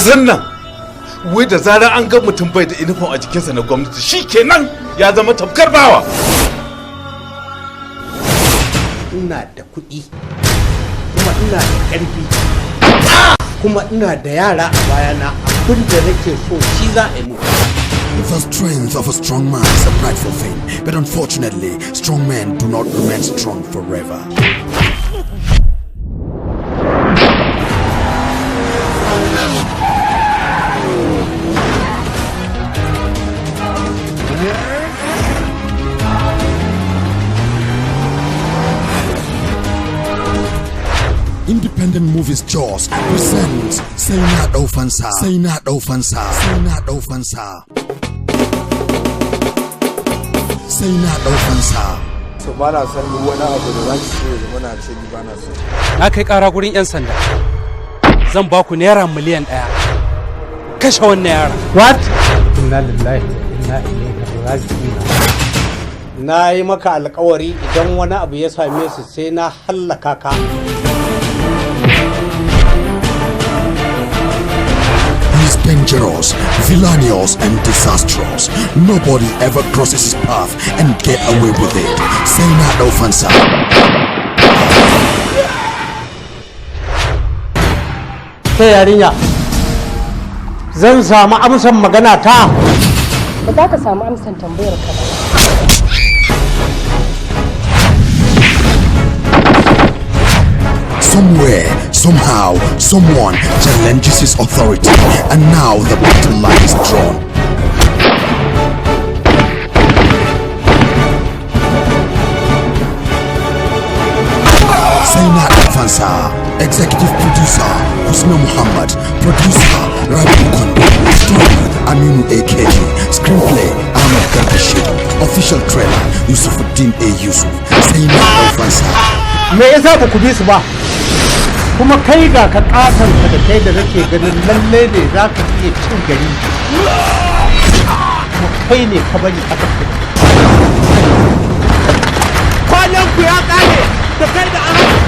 ƙasar nan wai da zarar an ga mutum bai da inifom a jikinsa na gwamnati shi kenan ya zama tamkar bawa. Ina da kuɗi kuma ina da ƙarfi kuma ina da yara a bayana, abin da nake so shi za a yi. The strength of a strong man is a prideful thing, but unfortunately, strong men do not remain strong forever. Independent Movies Jaws presents Say Not Ofansa. Say Not Ofansa. Say Not Ofansa. Say Not Ofansa. So ba na san wani abu da zaki so ya zama na ce ni ba na so. Na kai ƙara gurin 'yan sanda. Zan ba ku naira miliyan 1. Kashe wannan yara. What? Inna lillahi wa inna ilaihi raji'un. Na yi maka alƙawari idan wani abu ya same su sai na hallaka ka. He's dangerous, villainous, and disastrous. Nobody ever crosses his path and get away with it. Say Not Ofansa. Sai yarinya, zan samu amsan magana ta. Ba za ka samu amsan tambayar ka ba. Somewhere, somehow, someone challenges his authority, and now the battle line is drawn. Say Not Ofansa. Executive producer Husna Muhammad. Producer Rabi Kondo. Story Aminu AKG. Screenplay Ahmed Garbashi. Official trailer Yusufuddin A. Yusuf. Say Not Ofansa. Me yasa ba ku bi su ba? Kuma kai ga ka katanka da kai da nake ganin lalle ne za ka iya cin gari. Kuma kai ne ka bari aka fi. Kwanan ku ya kare da kai da Ahmed.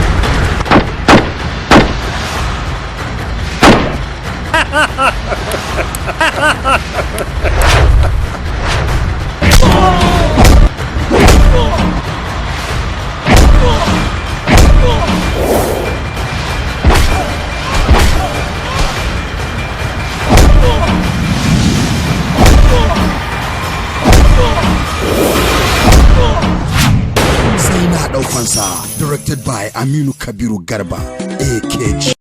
Say Not Ofansa, directed by Aminu Kabiru Garba, AKG.